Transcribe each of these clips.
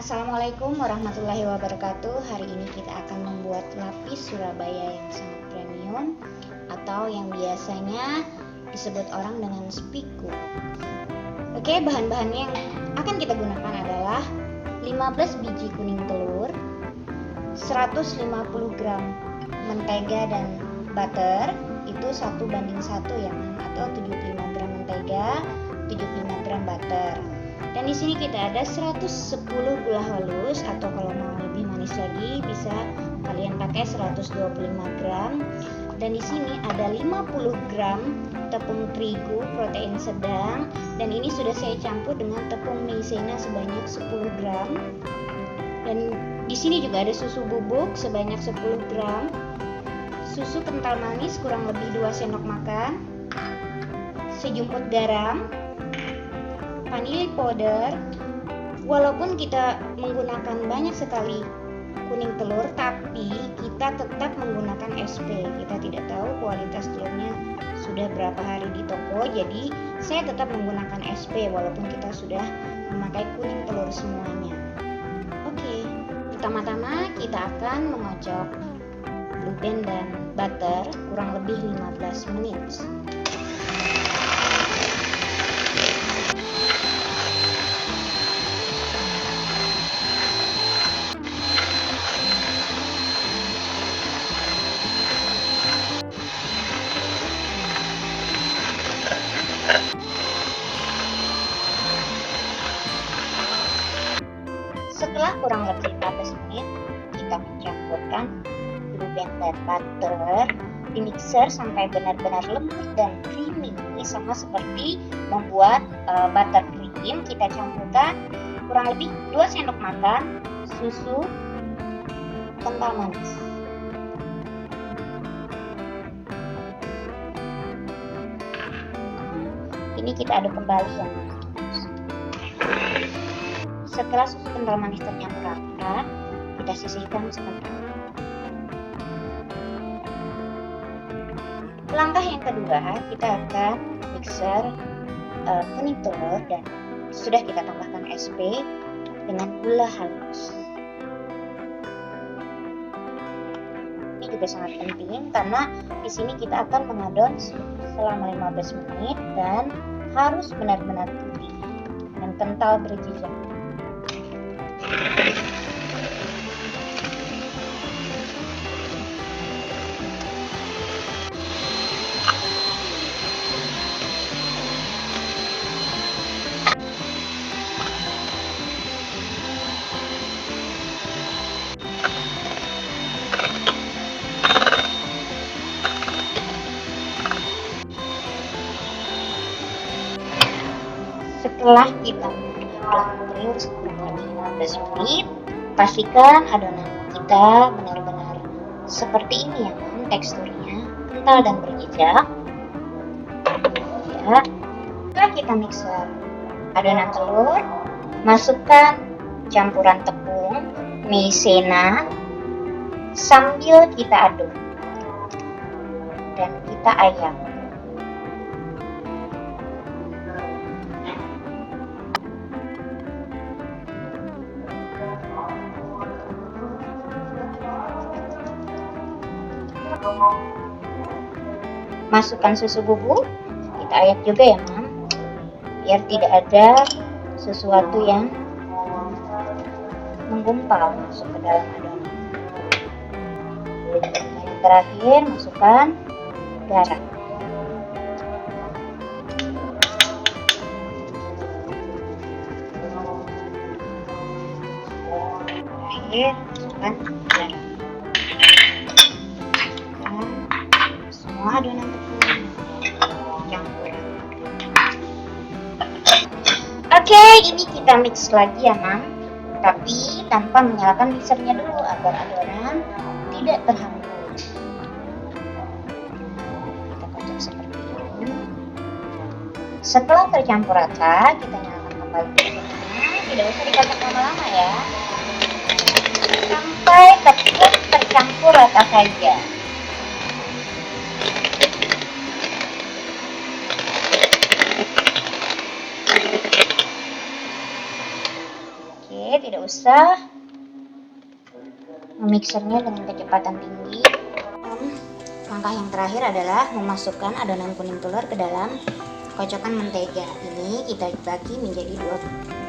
Assalamualaikum warahmatullahi wabarakatuh. Hari ini kita akan membuat lapis Surabaya yang sangat premium atau yang biasanya disebut orang dengan spiku. Oke, bahan-bahannya yang akan kita gunakan adalah 15 biji kuning telur, 150 gram mentega dan butter, itu 1:1 ya, atau 75 gram mentega, 75 gram butter. Dan di sini kita ada 110 gula halus, atau kalau mau lebih manis lagi bisa kalian pakai 125 gram. Dan di sini ada 50 gram tepung terigu protein sedang, dan ini sudah saya campur dengan tepung maizena sebanyak 10 gram. Dan di sini juga ada susu bubuk sebanyak 10 gram, susu kental manis kurang lebih 2 sendok makan, sejumput garam, vanilla powder. Walaupun kita menggunakan banyak sekali kuning telur, tapi kita tetap menggunakan SP. Kita tidak tahu kualitas telurnya sudah berapa hari di toko, jadi saya tetap menggunakan SP walaupun kita sudah memakai kuning telur semuanya. Oke, pertama-tama kita akan mengocok blue band dan butter kurang lebih 15 menit. Setelah kurang lebih 15 menit, kita mencampurkan blue band dan butter di mixer sampai benar-benar lembut dan creamy, sama seperti membuat butter cream. Kita campurkan kurang lebih 2 sendok makan susu kental manis. Ini kita aduk kembali ya. Setelah susu kental manis tercampur rata, kita sisihkan sebentar. Langkah yang kedua, kita akan mixer kuning telur dan sudah kita tambahkan SP dengan gula halus. Ini juga sangat penting karena di sini kita akan mengadon selama 15 menit dan harus benar-benar putih dan kental berjejak. Setelah kita mengaduk telur selama 15 menit, pastikan adonan kita benar-benar seperti ini ya, teksturnya kental dan berjejak. Ya, setelah kita mixer adonan telur, masukkan campuran tepung maizena sambil kita aduk dan kita ayak. Masukkan susu bubuk, kita ayak juga ya Mam, biar tidak ada sesuatu yang menggumpal masuk ke dalam adonan. Dan yang terakhir, masukkan garam. Terakhir, masukkan garam. Semua adonan tepung campuran. Oke, ini kita mix lagi ya Mam, tapi tanpa menyalakan mixernya dulu agar adonan tidak terhambur. Kita kocok seperti ini. Setelah tercampur rata, kita nyalakan kembali mixernya. Tidak usah dikocok lama-lama ya, sampai tepung tercampur rata saja. Oke, tidak usah memixernya dengan kecepatan tinggi. Langkah yang terakhir adalah memasukkan adonan kuning telur ke dalam kocokan mentega. Ini kita bagi menjadi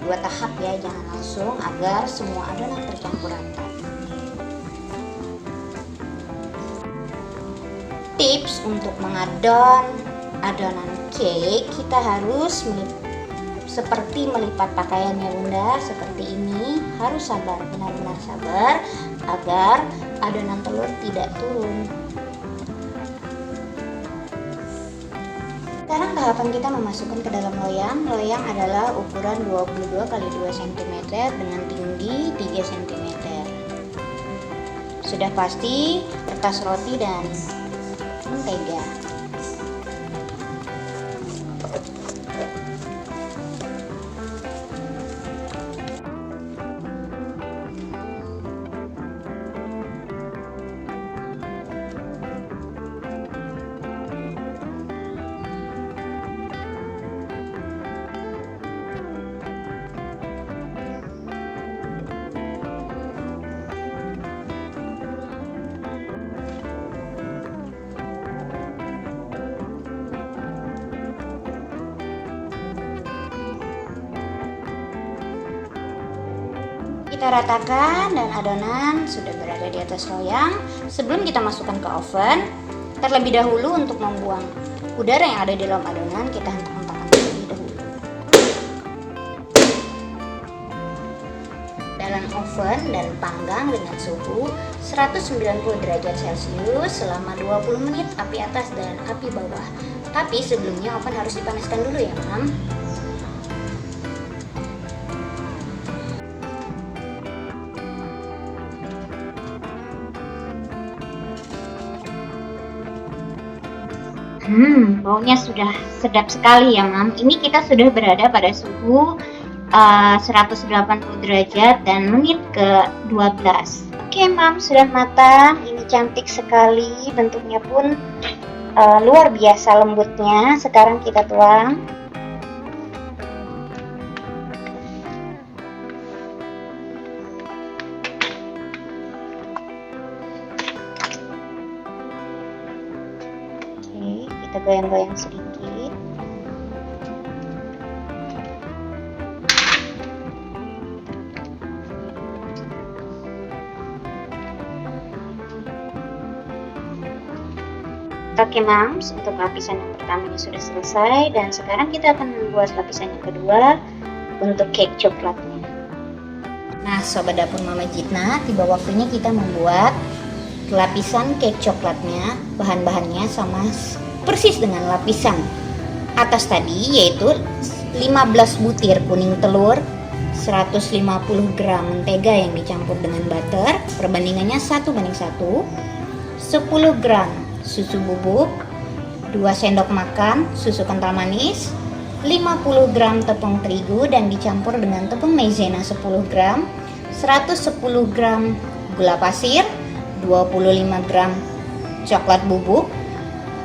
dua tahap ya, jangan langsung, agar semua adonan tercampur rata. Tips untuk mengadon adonan cake, kita harus seperti melipat pakaiannya bunda, seperti ini. Harus sabar, benar-benar sabar agar adonan telur tidak turun. Sekarang tahapan kita memasukkan ke dalam loyang. Loyang adalah ukuran 22 x 2 cm dengan tinggi 3 cm. Sudah pasti kertas roti dan mentega. Kita ratakan dan adonan sudah berada di atas loyang. Sebelum kita masukkan ke oven, terlebih dahulu untuk membuang udara yang ada di dalam adonan, kita hentak-hentakkan terlebih dahulu. Dalam oven dan panggang dengan suhu 190 derajat Celcius selama 20 menit, api atas dan api bawah. Tapi sebelumnya oven harus dipanaskan dulu ya, Mam. Baunya sudah sedap sekali ya, Mam. Ini kita sudah berada pada suhu 180 derajat dan menit ke-12. Oke, Mam, sudah matang. Ini cantik sekali, bentuknya pun luar biasa lembutnya. Sekarang kita tuang. Kita goyang-goyang sedikit. Oke, Mams, untuk lapisan yang pertamanya sudah selesai, dan sekarang kita akan membuat lapisan yang kedua untuk cake coklatnya. Nah, sobat dapur Mama Jitna, tiba waktunya kita membuat lapisan cake coklatnya. Bahan-bahannya sama persis dengan lapisan atas tadi, yaitu 15 butir kuning telur, 150 gram mentega yang dicampur dengan butter, perbandingannya 1:1, 10 gram susu bubuk, 2 sendok makan susu kental manis, 50 gram tepung terigu dan dicampur dengan tepung maizena 10 gram, 110 gram gula pasir, 25 gram coklat bubuk,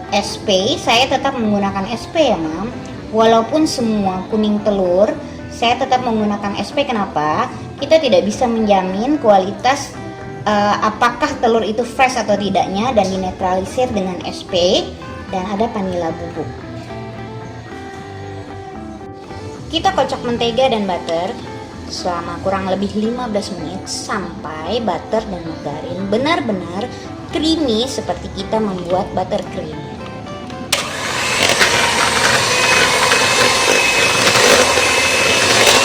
SP. Saya tetap menggunakan SP ya, Mam. Walaupun semua kuning telur, saya tetap menggunakan SP. Kenapa? Kita tidak bisa menjamin kualitas apakah telur itu fresh atau tidaknya, dan dinetralisir dengan SP, dan ada vanila bubuk. Kita kocok mentega dan butter selama kurang lebih 15 menit sampai butter dan margarin benar-benar creamy seperti kita membuat buttercream.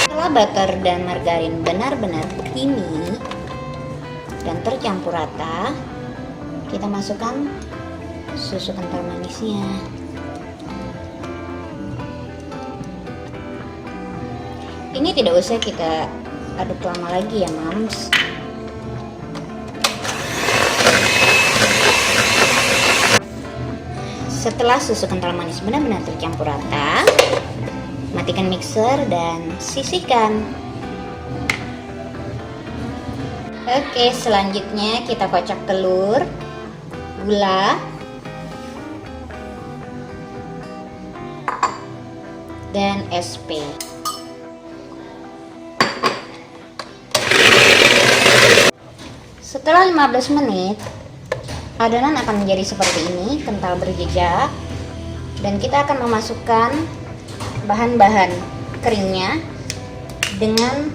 Setelah butter dan margarin benar-benar creamy dan tercampur rata, kita masukkan susu kental manisnya. Ini tidak usah kita aduk lama lagi ya, Mams. Setelah susu kental manis benar-benar tercampur rata, matikan mixer dan sisihkan. Oke, selanjutnya kita kocok telur, gula, dan SP. Setelah 15 menit, adonan akan menjadi seperti ini, kental berjejak. Dan kita akan memasukkan bahan-bahan keringnya dengan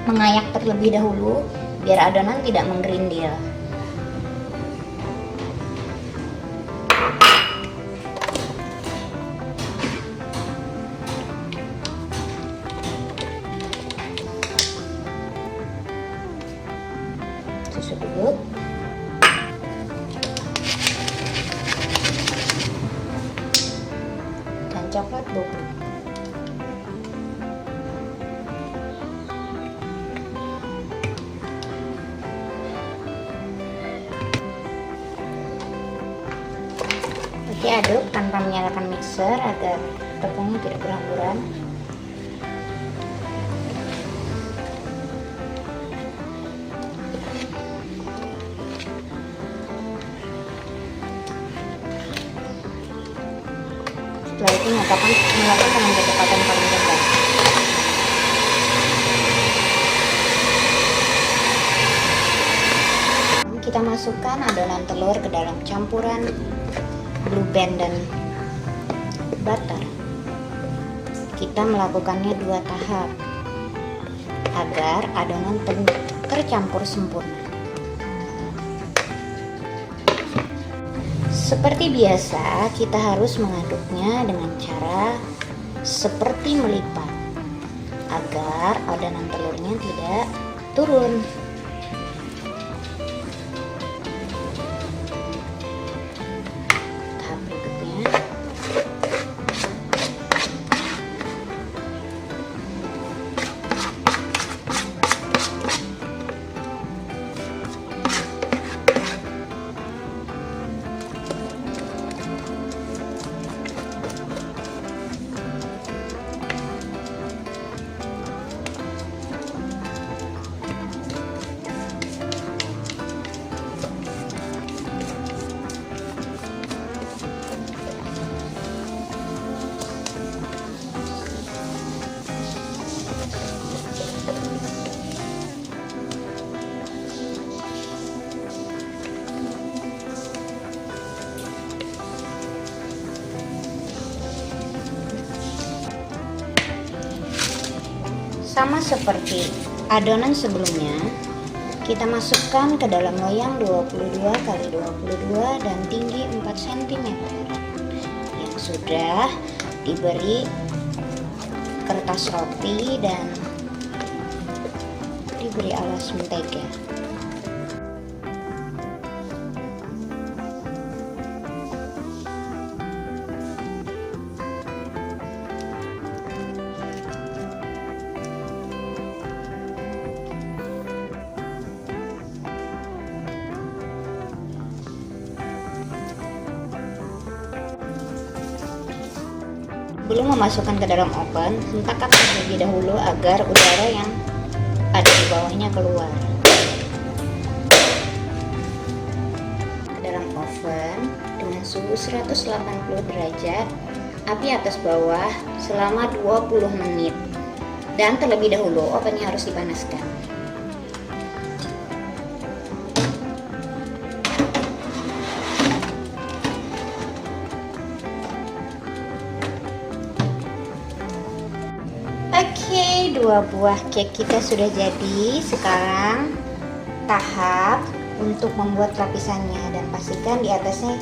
mengayak terlebih dahulu biar adonan tidak menggerindil. Susu bubuk, dan coklat bubuk. Oke, aduk tanpa menyalakan mixer agar tepungnya tidak berhamburan. Setelah itu nyalakan dengan kecepatan paling rendah. Kita masukkan adonan telur ke dalam campuran Blue Band dan butter. Kita melakukannya 2 tahap agar adonan tercampur sempurna. Seperti biasa, kita harus mengaduknya dengan cara seperti melipat agar adonan telurnya tidak turun. Tahap berikutnya, sama seperti adonan sebelumnya, kita masukkan ke dalam loyang 22 x 22 dan tinggi 4 cm yang sudah diberi kertas roti dan diberi alas mentega. Sebelum memasukkan ke dalam oven, hentakan terlebih dahulu agar udara yang ada di bawahnya keluar. Ke dalam oven dengan suhu 180 derajat, api atas bawah selama 20 menit. Dan terlebih dahulu ovennya harus dipanaskan. Oke, 2 buah cake kita sudah jadi. Sekarang tahap untuk membuat lapisannya, dan pastikan di atasnya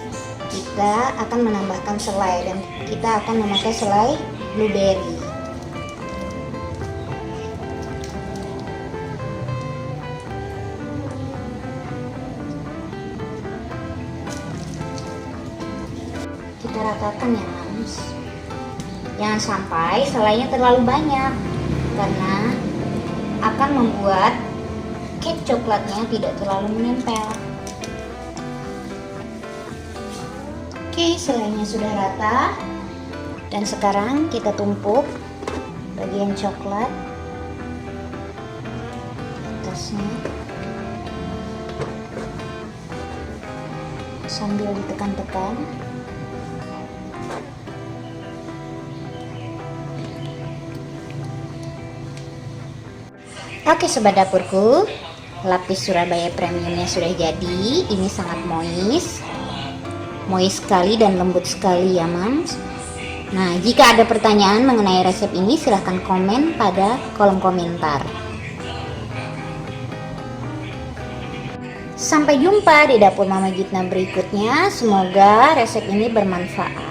kita akan menambahkan selai, dan kita akan memakai selai blueberry. Kita ratakan ya, Mams. Jangan sampai selainya terlalu banyak karena akan membuat cake coklatnya tidak terlalu menempel. Oke, selainya sudah rata. Dan sekarang kita tumpuk bagian coklat atasnya sambil ditekan-tekan. Oke sobat dapurku, lapis Surabaya premiumnya sudah jadi. Ini sangat moist sekali dan lembut sekali ya Mams. Nah, jika ada pertanyaan mengenai resep ini silahkan komen pada kolom komentar. Sampai jumpa di dapur Mama Gitna berikutnya. Semoga resep ini bermanfaat.